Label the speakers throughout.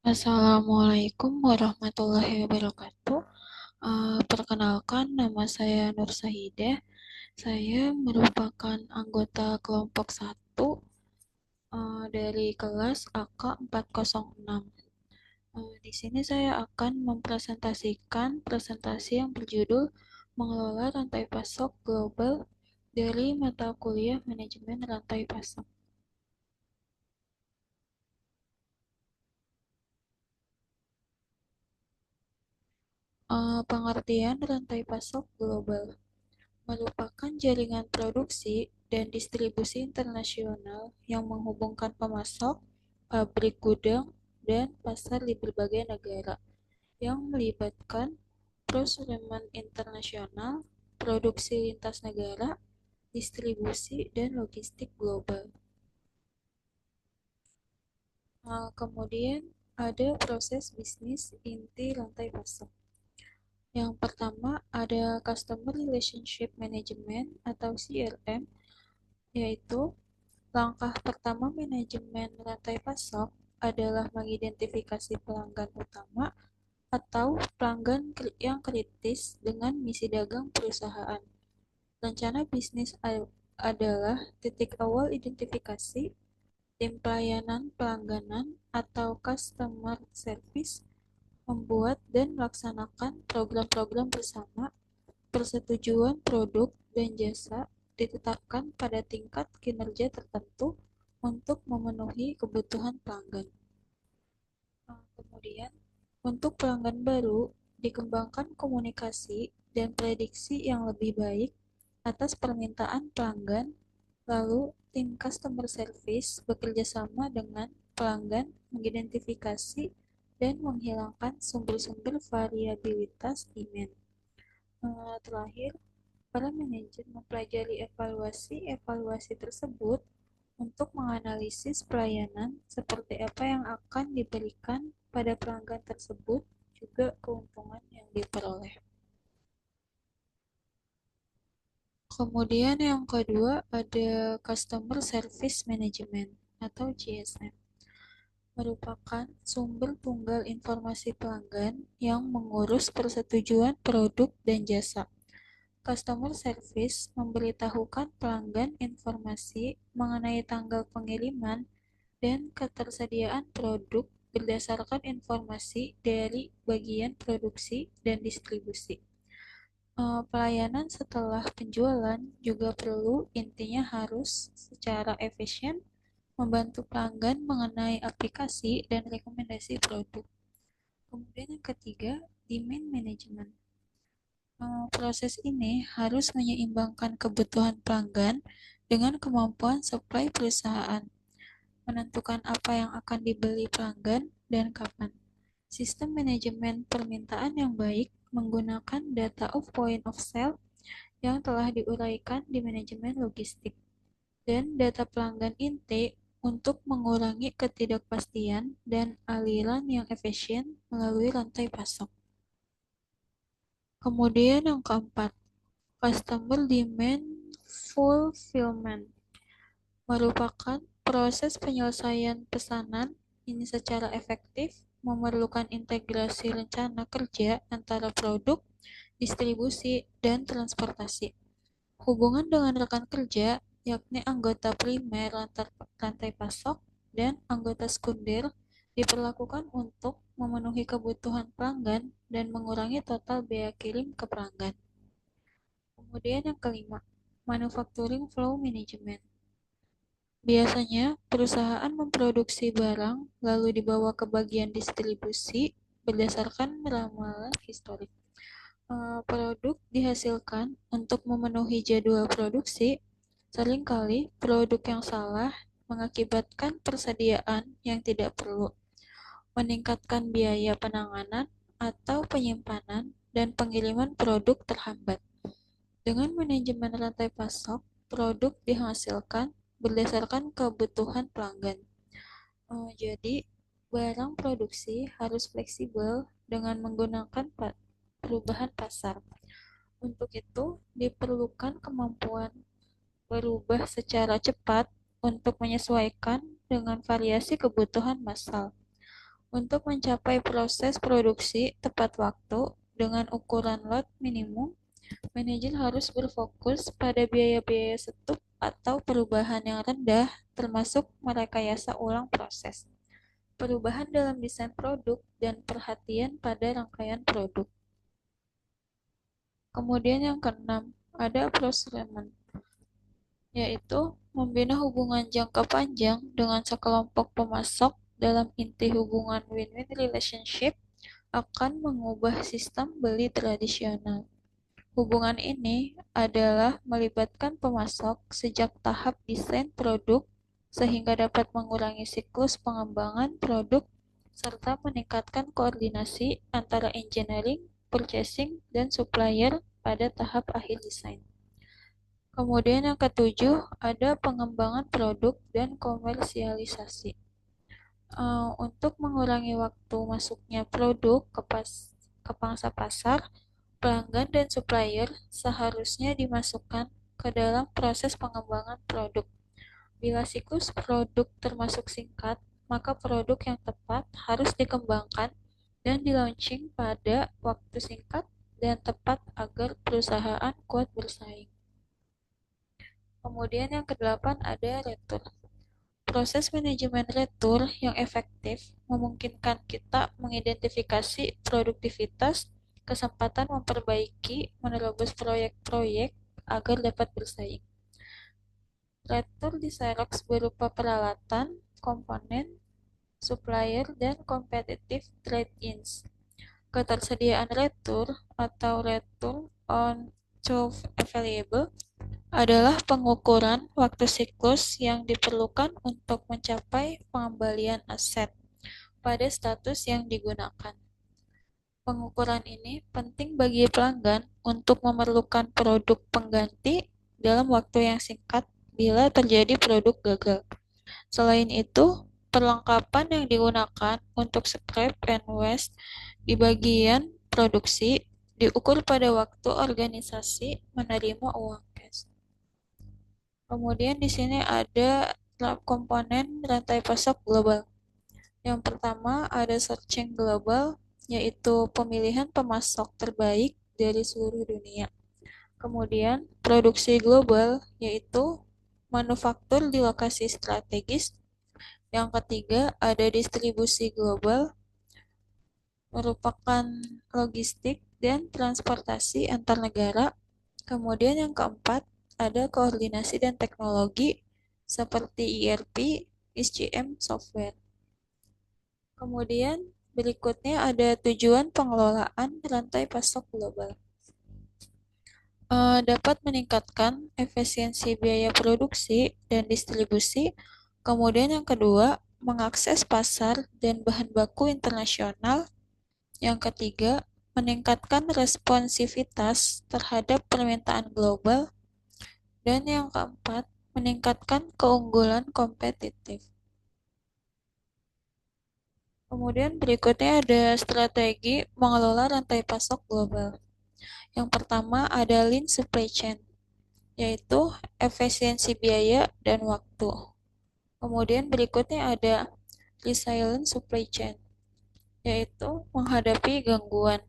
Speaker 1: Assalamualaikum warahmatullahi wabarakatuh. Perkenalkan, nama saya Nur Sahidah. Saya merupakan anggota kelompok 1 dari kelas AK 406. Di sini saya akan mempresentasikan presentasi yang berjudul Mengelola Rantai Pasok Global dari mata kuliah Manajemen Rantai Pasok. Pengertian rantai pasok global merupakan jaringan produksi dan distribusi internasional yang menghubungkan pemasok, pabrik gudang, dan pasar di berbagai negara, yang melibatkan procurement internasional, produksi lintas negara, distribusi, dan logistik global. Kemudian ada proses bisnis inti rantai pasok. Yang pertama ada Customer Relationship Management atau CRM, yaitu langkah pertama manajemen rantai pasok adalah mengidentifikasi pelanggan utama atau pelanggan yang kritis dengan misi dagang perusahaan. Rencana bisnis adalah titik awal identifikasi, tim pelayanan pelangganan atau customer service membuat dan melaksanakan program-program bersama. Persetujuan produk dan jasa ditetapkan pada tingkat kinerja tertentu untuk memenuhi kebutuhan pelanggan. Kemudian, untuk pelanggan baru, dikembangkan komunikasi dan prediksi yang lebih baik atas permintaan pelanggan, lalu tim customer service bekerja sama dengan pelanggan mengidentifikasi dan menghilangkan sumber-sumber variabilitas demand. Terakhir, para manajer mempelajari evaluasi tersebut untuk menganalisis pelayanan seperti apa yang akan diberikan pada pelanggan tersebut, juga keuntungan yang diperoleh. Kemudian yang kedua ada Customer Service Management atau CSM, merupakan sumber tunggal informasi pelanggan yang mengurus persetujuan produk dan jasa. Customer Service memberitahukan pelanggan informasi mengenai tanggal pengiriman dan ketersediaan produk berdasarkan informasi dari bagian produksi dan distribusi. Pelayanan setelah penjualan juga perlu, intinya harus secara efisien membantu pelanggan mengenai aplikasi dan rekomendasi produk. Kemudian yang ketiga, demand management. Proses ini harus menyeimbangkan kebutuhan pelanggan dengan kemampuan supply perusahaan, menentukan apa yang akan dibeli pelanggan dan kapan. Sistem manajemen permintaan yang baik menggunakan data of point of sale yang telah diuraikan di manajemen logistik dan data pelanggan inti untuk mengurangi ketidakpastian dan aliran yang efisien melalui rantai pasok. Kemudian yang keempat, Customer Demand Fulfillment merupakan proses penyelesaian pesanan. Ini secara efektif memerlukan integrasi rencana kerja antara produk, distribusi, dan transportasi. Hubungan dengan rekan kerja, yakni anggota primer rantai pasok dan anggota sekunder, diperlakukan untuk memenuhi kebutuhan pelanggan dan mengurangi total biaya kirim ke pelanggan. Kemudian yang kelima, Manufacturing Flow Management. Biasanya, perusahaan memproduksi barang lalu dibawa ke bagian distribusi berdasarkan ramalan historik. Produk dihasilkan untuk memenuhi jadwal produksi. Seringkali produk yang salah mengakibatkan persediaan yang tidak perlu, meningkatkan biaya penanganan atau penyimpanan, dan pengiriman produk terhambat. Dengan manajemen rantai pasok, produk dihasilkan berdasarkan kebutuhan pelanggan. Jadi, barang produksi harus fleksibel dengan menggunakan perubahan pasar. Untuk itu, diperlukan kemampuan berubah secara cepat untuk menyesuaikan dengan variasi kebutuhan massal. Untuk mencapai proses produksi tepat waktu dengan ukuran lot minimum, manajer harus berfokus pada biaya-biaya stuck atau perubahan yang rendah, termasuk merekayasa ulang proses, perubahan dalam desain produk, dan perhatian pada rangkaian produk. Kemudian yang keenam, ada procurement, yaitu membina hubungan jangka panjang dengan sekelompok pemasok dalam inti hubungan win-win relationship akan mengubah sistem beli tradisional. Hubungan ini adalah melibatkan pemasok sejak tahap desain produk sehingga dapat mengurangi siklus pengembangan produk serta meningkatkan koordinasi antara engineering, purchasing, dan supplier pada tahap akhir desain. Kemudian yang ketujuh, ada pengembangan produk dan komersialisasi. Untuk mengurangi waktu masuknya produk ke pangsa pasar, pelanggan dan supplier seharusnya dimasukkan ke dalam proses pengembangan produk. Bila siklus produk termasuk singkat, maka produk yang tepat harus dikembangkan dan di-launching pada waktu singkat dan tepat agar perusahaan kuat bersaing. Kemudian yang kedelapan ada retur. Proses manajemen retur yang efektif memungkinkan kita mengidentifikasi produktivitas, kesempatan memperbaiki, menerobos proyek-proyek agar dapat bersaing. Retur di Xerox berupa peralatan, komponen, supplier, dan competitive trade-ins. Ketersediaan retur atau return on shelf available adalah pengukuran waktu siklus yang diperlukan untuk mencapai pengembalian aset pada status yang digunakan. Pengukuran ini penting bagi pelanggan untuk memerlukan produk pengganti dalam waktu yang singkat bila terjadi produk gagal. Selain itu, perlengkapan yang digunakan untuk scrap and waste di bagian produksi diukur pada waktu organisasi menerima uang cash. Kemudian di sini ada komponen rantai pasok global. Yang pertama ada searching global, yaitu pemilihan pemasok terbaik dari seluruh dunia. Kemudian produksi global, yaitu manufaktur di lokasi strategis. Yang ketiga ada distribusi global, merupakan logistik dan transportasi antar negara. Kemudian yang keempat ada koordinasi dan teknologi seperti ERP, SCM software. Kemudian berikutnya ada tujuan pengelolaan rantai pasok global. Dapat meningkatkan efisiensi biaya produksi dan distribusi. Kemudian yang kedua, mengakses pasar dan bahan baku internasional. Yang ketiga, meningkatkan responsivitas terhadap permintaan global. Dan yang keempat, meningkatkan keunggulan kompetitif. Kemudian berikutnya ada strategi mengelola rantai pasok global. Yang pertama ada lean supply chain, yaitu efisiensi biaya dan waktu. Kemudian berikutnya ada resilient supply chain, yaitu menghadapi gangguan.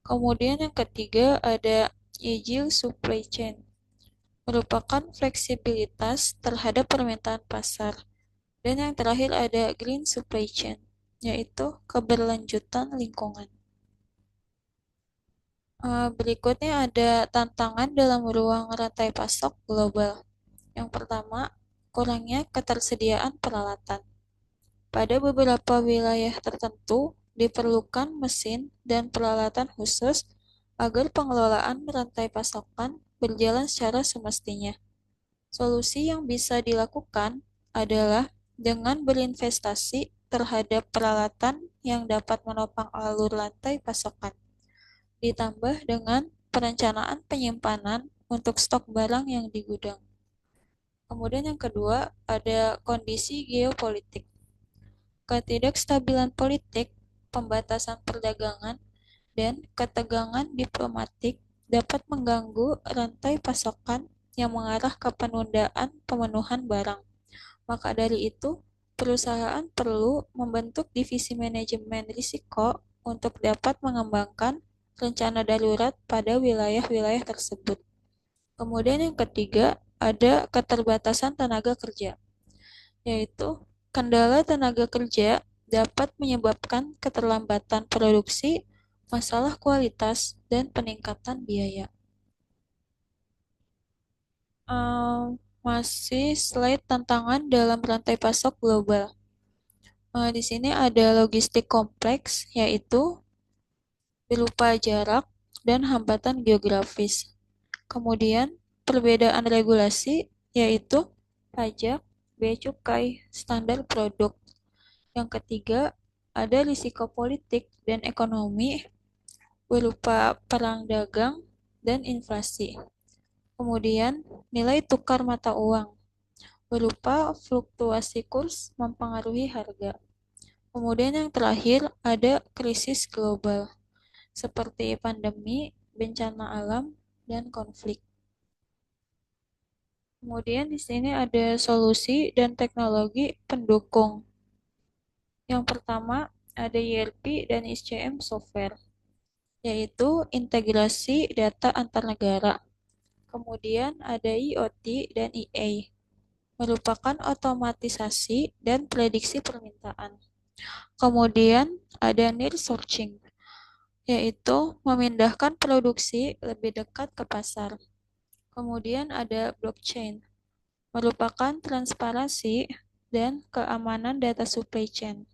Speaker 1: Kemudian yang ketiga ada agile supply chain, merupakan fleksibilitas terhadap permintaan pasar. Dan yang terakhir ada green supply chain, yaitu keberlanjutan lingkungan. Berikutnya ada tantangan dalam ruang rantai pasok global. Yang pertama, kurangnya ketersediaan peralatan. Pada beberapa wilayah tertentu, diperlukan mesin dan peralatan khusus agar pengelolaan rantai pasokan berjalan secara semestinya. Solusi yang bisa dilakukan adalah dengan berinvestasi terhadap peralatan yang dapat menopang alur rantai pasokan, ditambah dengan perencanaan penyimpanan untuk stok barang yang di gudang. Kemudian yang kedua, ada kondisi geopolitik. Ketidakstabilan politik, pembatasan perdagangan, dan ketegangan diplomatik dapat mengganggu rantai pasokan yang mengarah ke penundaan pemenuhan barang. Maka dari itu, perusahaan perlu membentuk divisi manajemen risiko untuk dapat mengembangkan rencana darurat pada wilayah-wilayah tersebut. Kemudian yang ketiga, ada keterbatasan tenaga kerja, yaitu kendala tenaga kerja dapat menyebabkan keterlambatan produksi, masalah kualitas, dan peningkatan biaya. Masih slide tantangan dalam rantai pasok global. Di sini ada logistik kompleks, yaitu berupa jarak dan hambatan geografis. Kemudian, perbedaan regulasi, yaitu pajak, bea cukai, standar produk. Yang ketiga, ada risiko politik dan ekonomi berupa perang dagang dan inflasi. Kemudian, nilai tukar mata uang berupa fluktuasi kurs mempengaruhi harga. Kemudian yang terakhir ada krisis global seperti pandemi, bencana alam, dan konflik. Kemudian di sini ada solusi dan teknologi pendukung. Yang pertama ada ERP dan SCM software, yaitu integrasi data antar negara. Kemudian ada IoT dan EA, merupakan otomatisasi dan prediksi permintaan. Kemudian ada nearshoring, yaitu memindahkan produksi lebih dekat ke pasar. Kemudian ada blockchain, merupakan transparansi dan keamanan data supply chain.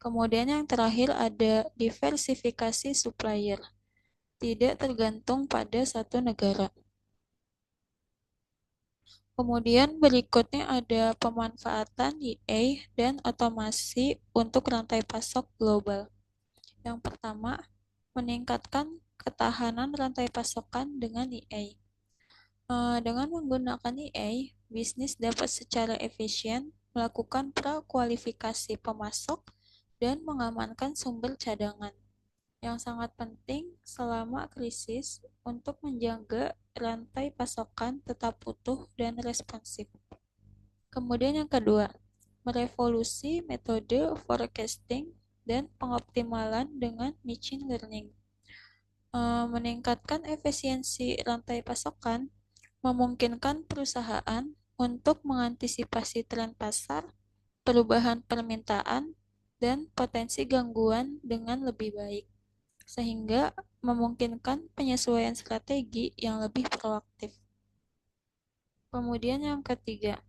Speaker 1: Kemudian yang terakhir ada diversifikasi supplier, tidak tergantung pada satu negara. Kemudian berikutnya ada pemanfaatan EA dan otomasi untuk rantai pasok global. Yang pertama, meningkatkan ketahanan rantai pasokan dengan EA. Dengan menggunakan EA, bisnis dapat secara efisien melakukan prakualifikasi pemasok dan mengamankan sumber cadangan, yang sangat penting selama krisis untuk menjaga rantai pasokan tetap utuh dan responsif. Kemudian yang kedua, merevolusi metode forecasting dan pengoptimalan dengan machine learning. Meningkatkan efisiensi rantai pasokan memungkinkan perusahaan untuk mengantisipasi tren pasar, perubahan permintaan, dan potensi gangguan dengan lebih baik, sehingga memungkinkan penyesuaian strategi yang lebih proaktif. Kemudian yang ketiga,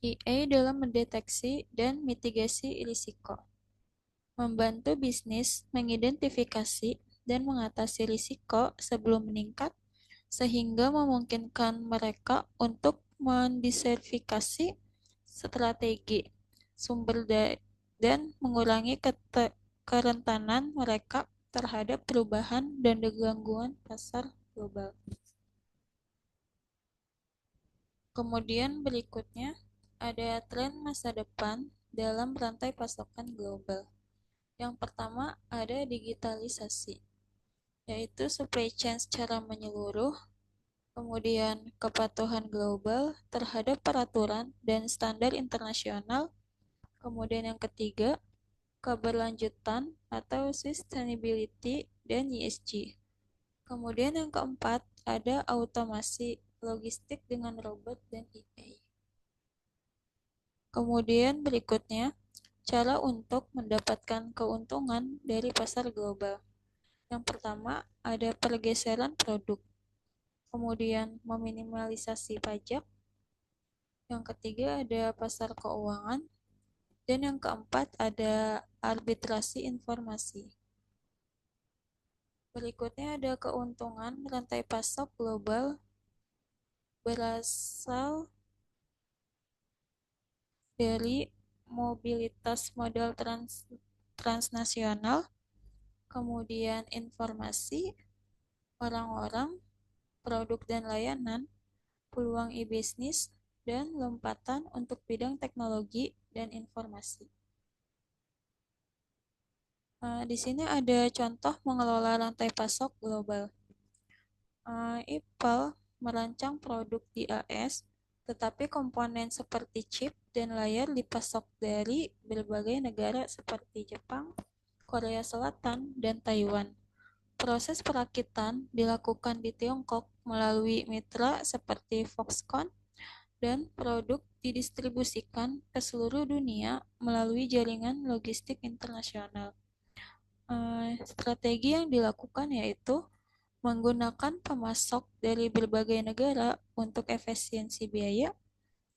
Speaker 1: EA dalam mendeteksi dan mitigasi risiko, membantu bisnis mengidentifikasi dan mengatasi risiko sebelum meningkat, sehingga memungkinkan mereka untuk mendiversifikasi strategi sumber daya dan mengurangi kerentanan mereka terhadap perubahan dan gangguan pasar global. Kemudian berikutnya ada tren masa depan dalam rantai pasokan global. Yang pertama ada digitalisasi, yaitu supply chain secara menyeluruh, kemudian kepatuhan global terhadap peraturan dan standar internasional, kemudian yang ketiga, keberlanjutan atau sustainability dan ESG. Kemudian yang keempat, ada automasi logistik dengan robot dan AI. Kemudian berikutnya, cara untuk mendapatkan keuntungan dari pasar global. Yang pertama, ada pergeseran produk. Kemudian, meminimalisasi pajak. Yang ketiga, ada pasar keuangan. Dan yang keempat, ada arbitrasi informasi. Berikutnya ada keuntungan rantai pasok global berasal dari mobilitas modal transnasional, kemudian informasi, orang-orang, produk dan layanan, peluang e-bisnis, dan lompatan untuk bidang teknologi dan informasi. Di sini ada contoh mengelola rantai pasok global. Apple merancang produk di AS tetapi komponen seperti chip dan layar dipasok dari berbagai negara seperti Jepang, Korea Selatan, dan Taiwan. Proses perakitan dilakukan di Tiongkok melalui mitra seperti Foxconn dan produk didistribusikan ke seluruh dunia melalui jaringan logistik internasional. Strategi yang dilakukan yaitu menggunakan pemasok dari berbagai negara untuk efisiensi biaya,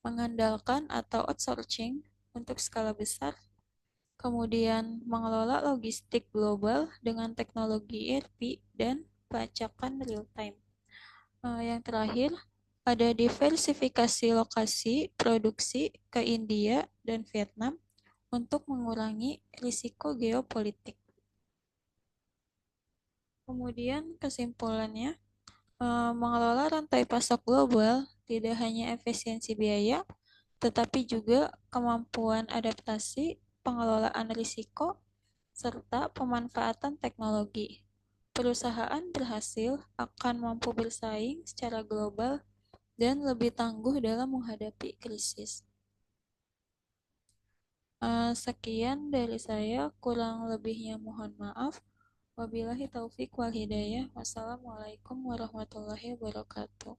Speaker 1: mengandalkan atau outsourcing untuk skala besar, kemudian mengelola logistik global dengan teknologi ERP dan pelacakan real time. Yang terakhir, ada diversifikasi lokasi produksi ke India dan Vietnam untuk mengurangi risiko geopolitik. Kemudian kesimpulannya, mengelola rantai pasok global tidak hanya efisiensi biaya, tetapi juga kemampuan adaptasi, pengelolaan risiko, serta pemanfaatan teknologi. Perusahaan berhasil akan mampu bersaing secara global dan lebih tangguh dalam menghadapi krisis. Sekian dari saya, kurang lebihnya mohon maaf. Wabillahi taufik wal hidayah. Wassalamualaikum warahmatullahi wabarakatuh.